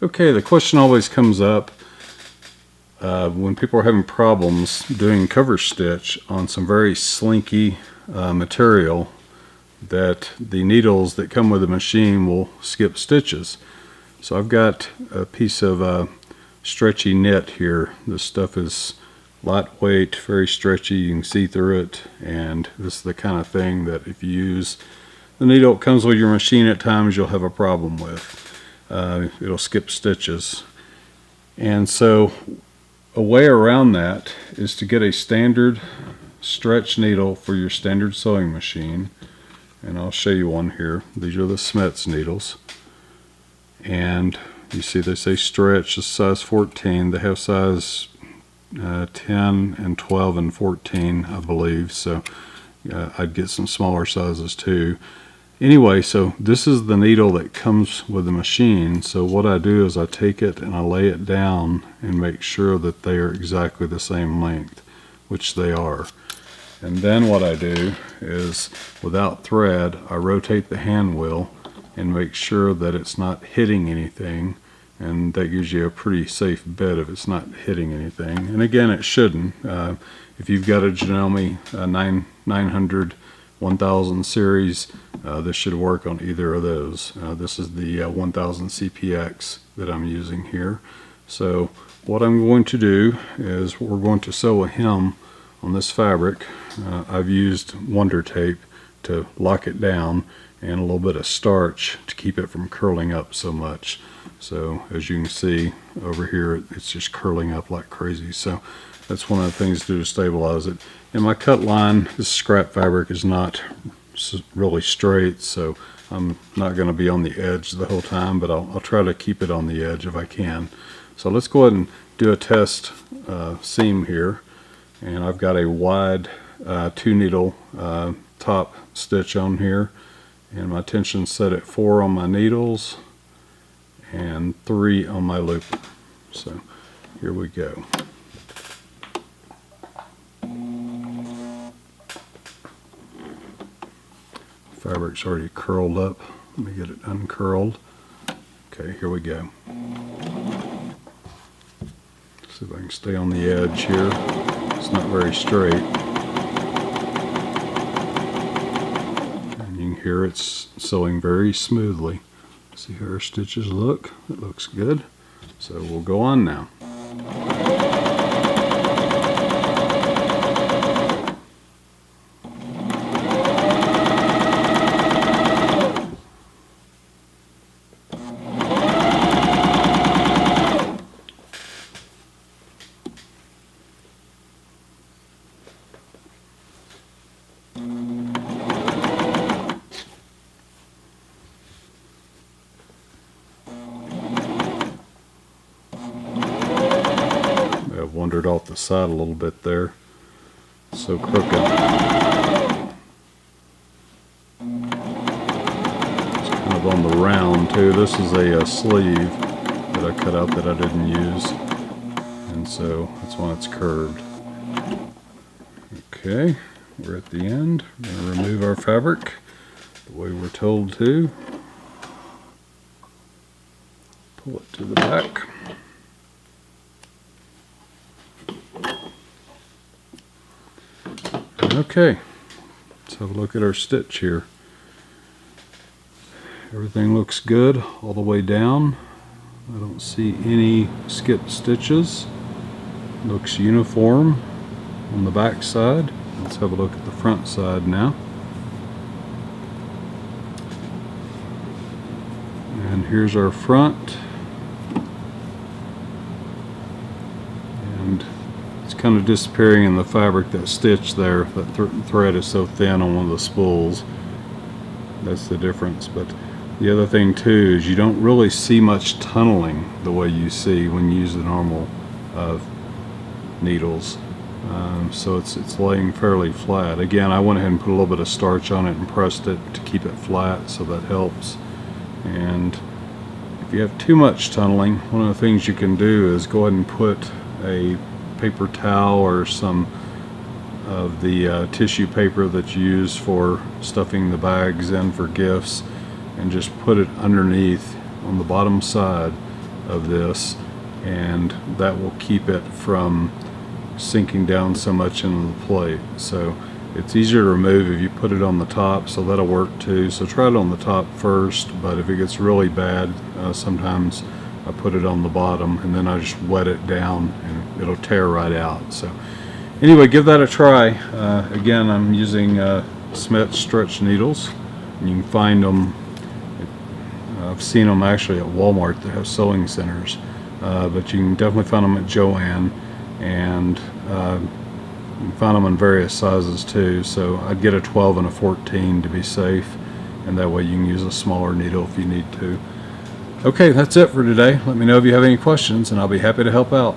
Okay, the question always comes up when people are having problems doing cover stitch on some very slinky material, that the needles that come with the machine will skip stitches. So I've got a piece of stretchy knit here. This stuff is lightweight, very stretchy, you can see through it, and this is the kind of thing that if you use the needle that comes with your machine at times you'll have a problem with. It'll skip stitches. And so a way around that is to get a standard stretch needle for your standard sewing machine, and I'll show you one here. These are the Smith's needles, and you see they say stretch is size 14. They have size 10 and 12 and 14, I believe, so I'd get some smaller sizes too. Anyway, so this is the needle that comes with the machine. So what I do is I take it and I lay it down and make sure that they are exactly the same length, which they are. And then what I do is, without thread, I rotate the hand wheel and make sure that it's not hitting anything, and that gives you a pretty safe bet if it's not hitting anything. And again, it shouldn't. If you've got a Janome 900 1000 series, this should work on either of those. This is the 1000 CPX that I'm using here. So what I'm going to do is we're going to sew a hem on this fabric. I've used Wonder Tape to lock it down and a little bit of starch to keep it from curling up so much. So as you can see over here, it's just curling up like crazy. So that's one of the things to do to stabilize it. And my cut line, this scrap fabric, is not really straight, so I'm not going to be on the edge the whole time, but I'll try to keep it on the edge if I can. So let's go ahead and do a test seam here. And I've got a wide 2 needle top stitch on here, and my tension set at 4 on my needles and 3 on my loop. So here we go. Fabric's already curled up. Let me get it uncurled. Okay, here we go. See if I can stay on the edge here. It's not very straight. And you can hear it's sewing very smoothly. See how our stitches look? It looks good. So we'll go on now. Wandered off the side a little bit there. So crooked. It's kind of on the round too. This is a sleeve that I cut out that I didn't use, and so that's why it's curved. Okay, we're at the end. We're going to remove our fabric the way we're told to. Pull it to the back. Okay, let's have a look at our stitch here. Everything looks good all the way down. I don't see any skipped stitches. Looks uniform on the back side. Let's have a look at the front side now. And here's our front. And it's kind of disappearing in the fabric, that stitch there. That thread is so thin on one of the spools. That's the difference. But the other thing too is you don't really see much tunneling the way you see when you use the normal needles. So it's laying fairly flat. Again, I went ahead and put a little bit of starch on it and pressed it to keep it flat, so that helps. And if you have too much tunneling, one of the things you can do is go ahead and put a paper towel or some of the tissue paper that you use for stuffing the bags in for gifts, and just put it underneath on the bottom side, of this, and that will keep it from sinking down so much into the plate. So it's easier to remove if you put it on the top, so that'll work too. So try it on the top first, but if it gets really bad, sometimes I put it on the bottom and then I just wet it down and it'll tear right out. So anyway, give that a try. Again, I'm using Smith stretch needles, and you can find them, I've seen them actually at Walmart. They have sewing centers, but you can definitely find them at Joann, and you can find them in various sizes too. So I'd get a 12 and a 14 to be safe, and that way you can use a smaller needle if you need to. Okay, that's it for today. Let me know if you have any questions and I'll be happy to help out.